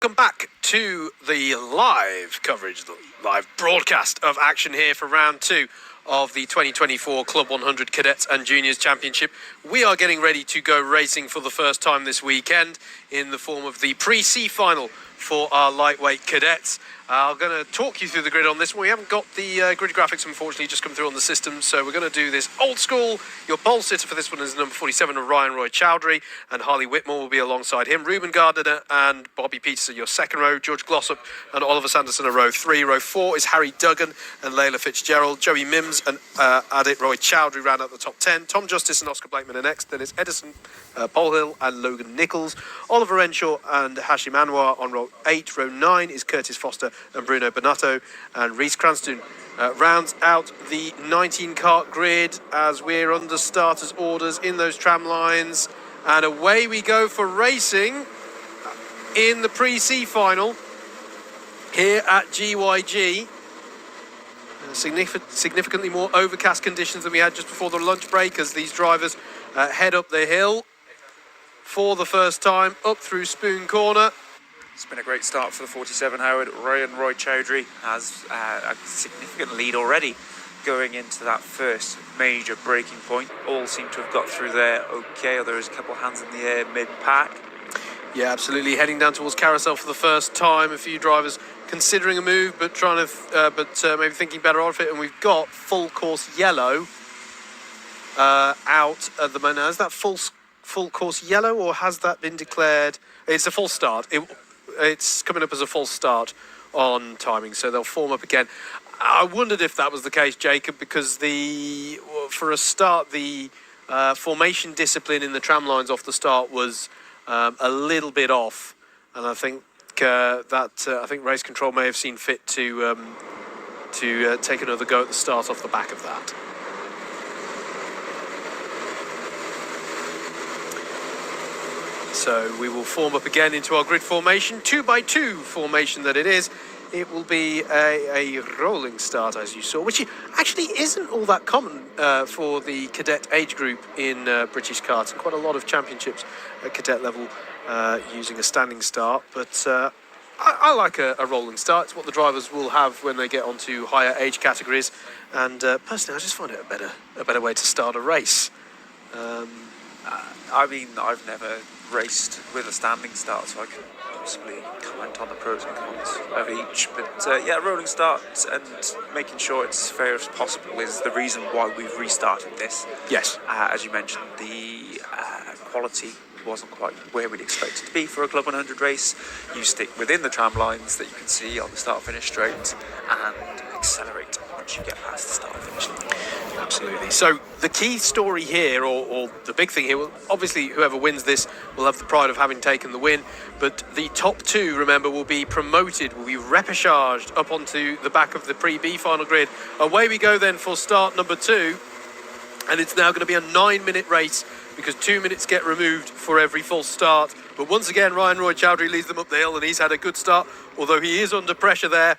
Welcome back to the live coverage, the live broadcast of action here for round two of the 2024 Club 100 Cadets and Juniors Championship. We are getting ready to go racing for the first time this weekend in the form of the Pre C-final for our lightweight cadets. I'm going to talk you through the grid on this one. We haven't got the grid graphics, unfortunately, just come through on the system, so we're going to do this old school. Your pole sitter for this one is number 47 of Ryan Roy Chowdhury, and Harley Whitmore will be alongside him. Ruben Gardner and Bobby Peters are your second row. George Glossop and Oliver Sanderson are row 3. Row 4 is Harry Duggan and Layla Fitzgerald. Joey Mims and Adit Roy Chowdhury round out the top 10. Tom Justice and Oscar Blakeman are next. Then it's Edison Polhill and Logan Nichols. Oliver Renshaw and Hashim Anwar on row 8. Row 9 is Curtis Foster and Bruno Bonato, and Reece Cranston rounds out the 19-cart grid as we're under starters' orders in those tram lines, and away we go for racing in the Pre C-final here at GYG. Significantly more overcast conditions than we had just before the lunch break as these drivers head up the hill for the first time up through Spoon Corner. It's been a great start for the 47 Howard. Ryan Roy Chowdhury has a significant lead already going into that first major braking point. All seem to have got through there okay, or there is a couple of hands in the air mid-pack. Yeah, absolutely. Heading down towards Carousel for the first time. A few drivers considering a move, but maybe thinking better of it. And we've got full course yellow out at the moment. Now, is that full course yellow, or has that been declared? It's a full start. It's coming up as a false start on timing, so they'll form up again. I wondered if that was the case, Jacob, because for a start, the formation discipline in the tram lines off the start was a little bit off, and I think I think race control may have seen fit to take another go at the start off the back of that. So we will form up again into our grid formation, 2x2 formation that it is. It will be a rolling start, as you saw, which actually isn't all that common for the cadet age group in British karting. Quite a lot of championships at cadet level using a standing start, but I like a rolling start. It's what the drivers will have when they get onto higher age categories, and personally, I just find it a better way to start a race. I mean, I've never raced with a standing start, so I can possibly comment on the pros and cons of each. But yeah, rolling start and making sure it's fair as possible is the reason why we've restarted this. Yes. As you mentioned, the quality wasn't quite where we'd expect it to be for a Club 100 race. You stick within the tram lines that you can see on the start-finish straight and accelerate once you get past the start-finish line. Absolutely. So the key story here, or the big thing here, well, obviously whoever wins this will have the pride of having taken the win, but the top two, remember, will be promoted, will be repechaged up onto the back of the Pre-B final grid. Away we go then for start number 2, and it's now going to be a 9-minute race because 2 minutes get removed for every full start. But once again, Ryan Roy Chowdhury leads them up the hill, and he's had a good start, although he is under pressure there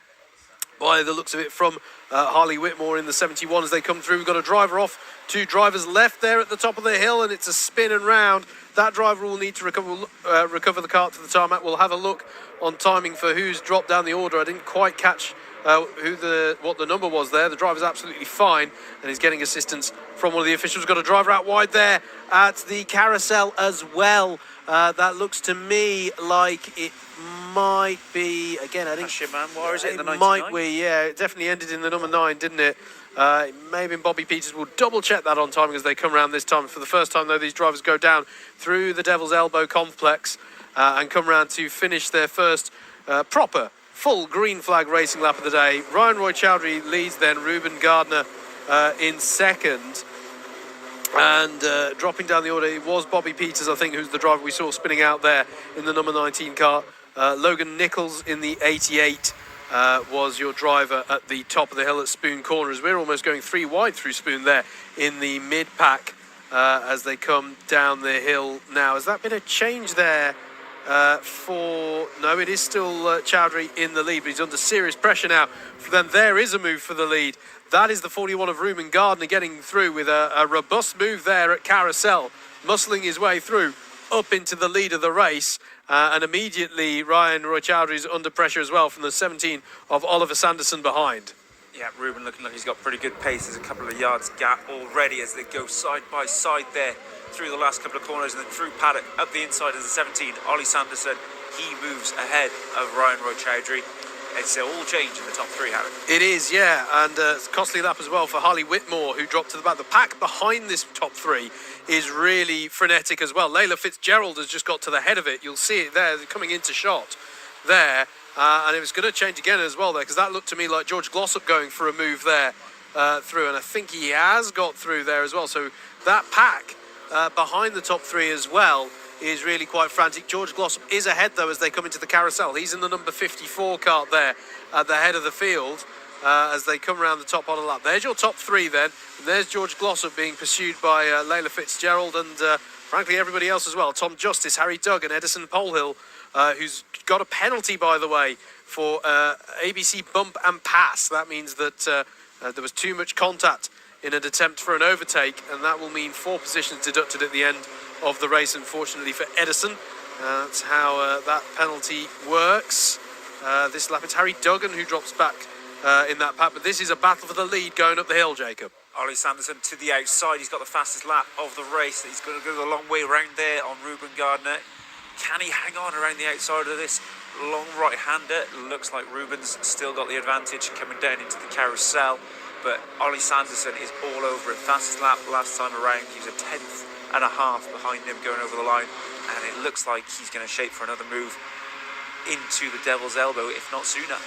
by the looks of it from Harley Whitmore in the 71 as they come through. We've got a driver off, 2 drivers left there at the top of the hill, and it's a spin and round. That driver will need to recover the cart to the tarmac. We'll have a look on timing for who's dropped down the order. I didn't quite catch what the number was there. The driver's absolutely fine, and he's getting assistance from one of the officials. Got a driver out wide there at the carousel as well. That looks to me like it might be, again, I think Hashim Anwar, is it in the 99? Might be, yeah. It definitely ended in the number 9, didn't it? It may have been Bobby Peters. We'll double check that on timing as they come around this time. For the first time, though, these drivers go down through the Devil's Elbow complex and come around to finish their first proper full green flag racing lap of the day. Ryan Roy Chowdhury leads then, Ruben Gardner in second. And dropping down the order, it was Bobby Peters, I think, who's the driver we saw spinning out there in the number 19 car. Logan Nichols in the 88 was your driver at the top of the hill at Spoon Corners. We're almost going 3 wide through Spoon there in the mid-pack as they come down the hill now. Has that been a change there No, it is still Chowdhury in the lead, but he's under serious pressure now. Then there is a move for the lead. That is the 41 of Ruben Gardner getting through with a robust move there at Carousel, muscling his way through up into the lead of the race. And immediately Ryan Roy Chowdhury is under pressure as well from the 17 of Oliver Sanderson behind. Yeah, Ruben looking like he's got pretty good pace. There's a couple of yards gap already as they go side by side there through the last couple of corners, and then through paddock up the inside of the 17. Ollie Sanderson, he moves ahead of Ryan Roy Chowdhury. It's all change in the top three, Harry. It is, yeah, and it's a costly lap as well for Harley Whitmore, who dropped to the back. The pack behind this top three is really frenetic as well. Layla Fitzgerald has just got to the head of it. You'll see it there, coming into shot there. And it was going to change again as well there, because that looked to me like George Glossop going for a move there through, and I think he has got through there as well. So that pack behind the top three as well is really quite frantic. George Glossop is ahead though as they come into the carousel. He's in the number 54 cart there at the head of the field as they come around the top on a lap. There's your top three then. And there's George Glossop being pursued by Layla Fitzgerald and frankly everybody else as well. Tom Justice, Harry Duggan, Edison Polhill, who's got a penalty, by the way, for ABC bump and pass. That means that there was too much contact in an attempt for an overtake, and that will mean 4 positions deducted at the end of the race, unfortunately for Edison. That's how that penalty works. This lap, it's Harry Duggan who drops back in that pack, but this is a battle for the lead going up the hill, Jacob. Ollie Sanderson to the outside. He's got the fastest lap of the race. He's going to go the long way around there on Ruben Gardner. Can he hang on around the outside of this long right-hander? Looks like Ruben's still got the advantage coming down into the carousel, but Ollie Sanderson is all over it. Fastest lap last time around. He was a 10th and a half behind him going over the line, and it looks like he's going to shape for another move into the Devil's Elbow, if not sooner.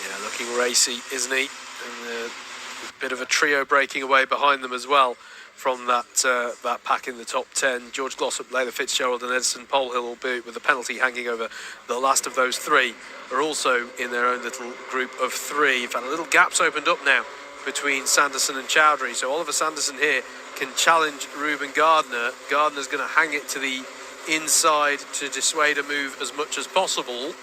Yeah, looking racy, isn't he? And a bit of a trio breaking away behind them as well from that pack in the top 10. George Glossop, Layla Fitzgerald and Edison Polhill, albeit with the penalty hanging over the last of those three, are also in their own little group of 3. In fact, a little gap's opened up now between Sanderson and Chowdhury. So Oliver Sanderson here can challenge Ruben Gardner. Gardner's going to hang it to the inside to dissuade a move as much as possible.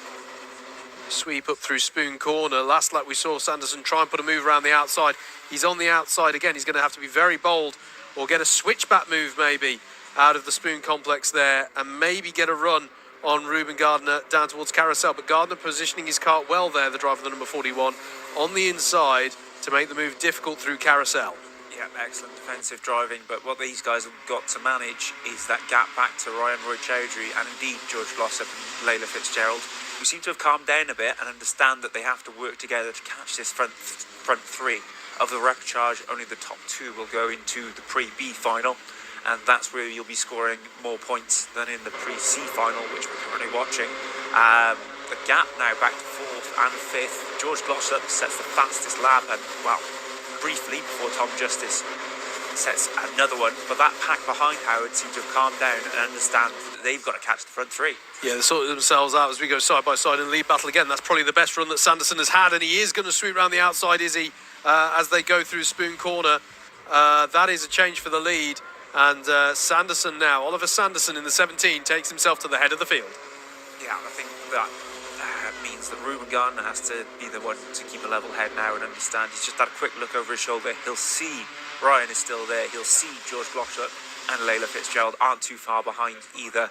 Sweep up through Spoon Corner. Last lap we saw Sanderson try and put a move around the outside. He's on the outside again. He's going to have to be very bold or get a switchback move maybe out of the Spoon complex there and maybe get a run on Ruben Gardner down towards Carousel. But Gardner positioning his cart well there, the driver of the number 41, on the inside to make the move difficult through Carousel. Yeah, excellent defensive driving, but what these guys have got to manage is that gap back to Ryan Roy Chowdhury and indeed George Glossop and Layla Fitzgerald, who seem to have calmed down a bit and understand that they have to work together to catch this front three of the repechage. Only the top 2 will go into the Pre B final, and that's where you'll be scoring more points than in the Pre C final, which we're currently watching. The gap now back to 4th and 5th. George Glossop sets the fastest lap, and well, briefly before Tom Justice sets another one, but that pack behind Howard seems to have calmed down and understand that they've got to catch the front 3. Yeah, they sort themselves out as we go side by side in lead battle again. That's probably the best run that Sanderson has had, and he is going to sweep around the outside, is he, as they go through Spoon Corner. That is a change for the lead, and Sanderson now, Oliver Sanderson in the 17, takes himself to the head of the field. Yeah, I think that means that Ruben Gardner has to be the one to keep a level head now and understand. He's just had a quick look over his shoulder. He'll see Ryan is still there. He'll see George Glossop and Layla Fitzgerald aren't too far behind either.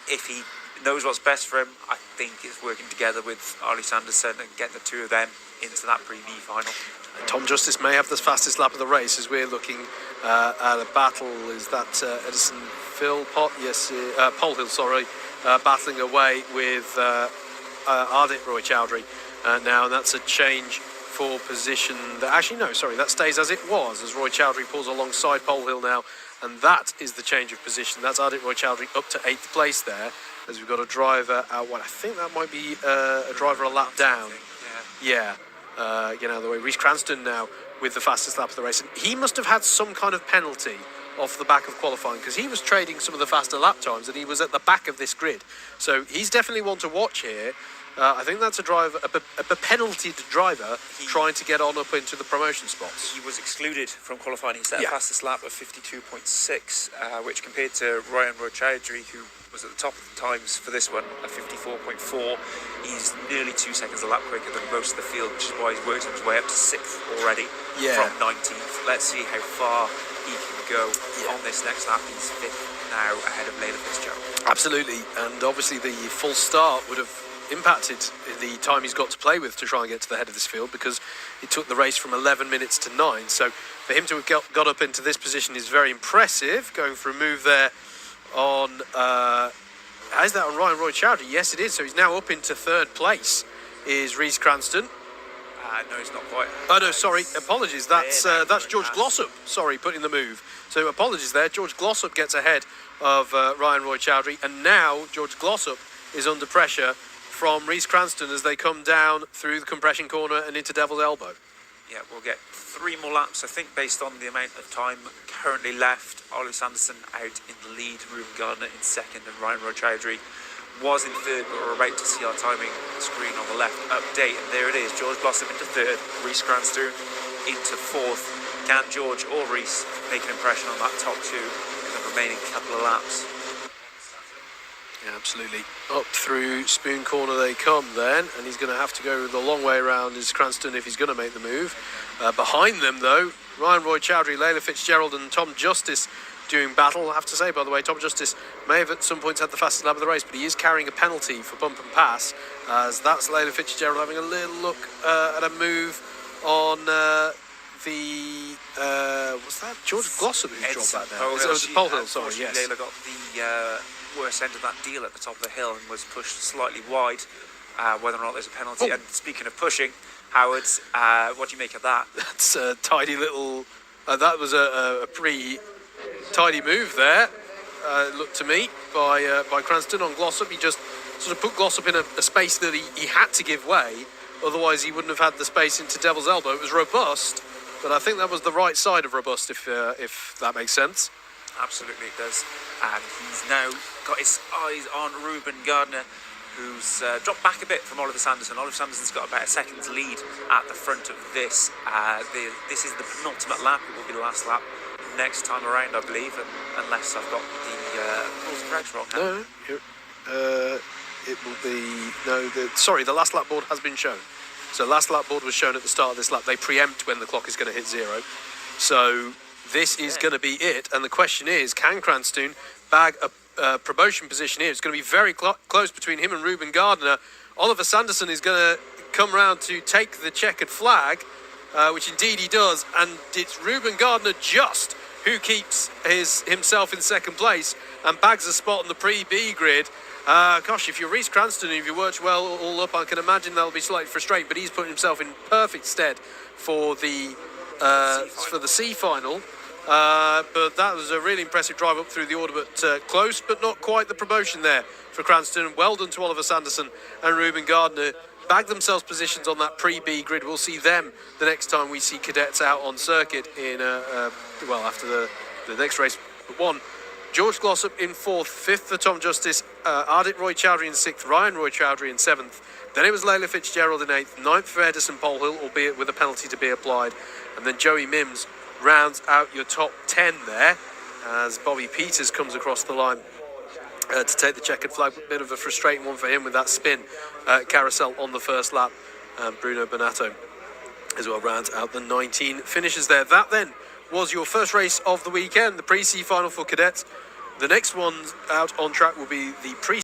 If he knows what's best for him, I think it's working together with Ollie Sanderson and get the 2 of them into that Pre B final. And Tom Justice may have the fastest lap of the race as we're looking at a battle. Is that Edison Polhill, sorry, battling away with Ardit Roy Chowdhury now, and that's a change for position. That stays as it was as Roy Chowdhury pulls alongside Polhill now, and that is the change of position. That's Ardit Roy Chowdhury up to 8th place there, as we've got a driver out. I think that might be a driver a lap down. Yeah. The way Reece Cranston now with the fastest lap of the race, and he must have had some kind of penalty off the back of qualifying, because he was trading some of the faster lap times and he was at the back of this grid, so he's definitely one to watch here. I think that's a driver, a penalty driver trying to get on up into the promotion spots. He was excluded from qualifying. He set a fastest lap of 52.6, which compared to Ryan Roy Chowdhury, who was at the top of the times for this one at 54.4, he's nearly 2 seconds a lap quicker than most of the field, which is why he's worked his way up to 6th already from 19th. Let's see how far he can go on this next lap. He's 5th now ahead of Layla Fitzgerald. Absolutely, and obviously the full start would have impacted the time he's got to play with to try and get to the head of this field, because he took the race from 11 minutes to 9. So for him to have got up into this position is very impressive. Going for a move there on, is that on Ryan Roy Chowdhury? Yes, it is. So he's now up into third place, is Rhys Cranston. No, he's not quite. Oh no, sorry, apologies. That's George Glossop. Sorry, putting the move. So apologies there. George Glossop gets ahead of Ryan Roy Chowdhury, and now George Glossop is under pressure from Rhys Cranston as they come down through the compression corner and into Devil's Elbow. Yeah, we'll get 3 more laps, I think, based on the amount of time currently left. Ollie Sanderson out in the lead, Ruben Gardner in second, and Ryan Roy Chowdhury was in third, but we're about to see our timing screen on the left update, and there it is. George Glossop into third, Rhys Cranston into fourth. Can George or Rhys make an impression on that top two in the remaining couple of laps? Yeah, absolutely. Up through Spoon Corner they come then, and he's going to have to go the long way around as Cranston if he's going to make the move. Behind them, though, Ryan Roy Chowdhury, Layla Fitzgerald and Tom Justice doing battle. I have to say, by the way, Tom Justice may have at some points had the fastest lap of the race, but he is carrying a penalty for bump and pass, as that's Layla Fitzgerald having a little look at a move on was that George Glossop who dropped that there? It was Pole Hill, sorry, yes. Layla got the worst end of that deal at the top of the hill and was pushed slightly wide, whether or not there's a penalty. And speaking of pushing, Howard, what do you make of that? That's a tidy little, that was a pretty tidy move there, looked to me, by Cranston on Glossop. He just sort of put Glossop in a space that he had to give way, otherwise he wouldn't have had the space into Devil's Elbow. It was robust, but I think that was the right side of robust, if that makes sense. Absolutely it does. And he's now got his eyes on Ruben Gardner, who's dropped back a bit from Oliver Sanderson. Oliver Sanderson's got about a second's lead at the front of this. This is the penultimate lap. It will be the last lap next time around, I believe, unless I've got the rules and regs wrong. No, it will be... Sorry, the last lap board has been shown. So last lap board was shown at the start of this lap. They preempt when the clock is going to hit 0. So this is going to be it. And the question is, can Cranston bag a promotion position here? It's going to be very close between him and Ruben Gardner. Oliver Sanderson is going to come round to take the checkered flag, which indeed he does. And it's Ruben Gardner just who keeps himself in second place and bags a spot on the pre-B grid. Gosh, if you're Rhys Cranston and if you worked well all up, I can imagine that'll be slightly frustrating, but he's putting himself in perfect stead for the C-final. But that was a really impressive drive up through the order, but close, but not quite the promotion there for Cranston. Well done to Oliver Sanderson and Ruben Gardner. Bagged themselves positions on that pre-B grid. We'll see them the next time we see cadets out on circuit in, after the next race. But one, George Glossop in 4th, 5th for Tom Justice, Ardit Roy Chowdhury in 6th, Ryan Roy Chowdhury in 7th. Then it was Layla Fitzgerald in 8th, 9th for Edison Pole Hill, albeit with a penalty to be applied. And then Joey Mims rounds out your top 10 there, as Bobby Peters comes across the line to take the checkered flag. A bit of a frustrating one for him with that spin carousel on the first lap. Bruno Bonato as well rounds out the 19 finishes there. That then was your first race of the weekend, the Pre C final for cadets. The next one out on track will be the Pre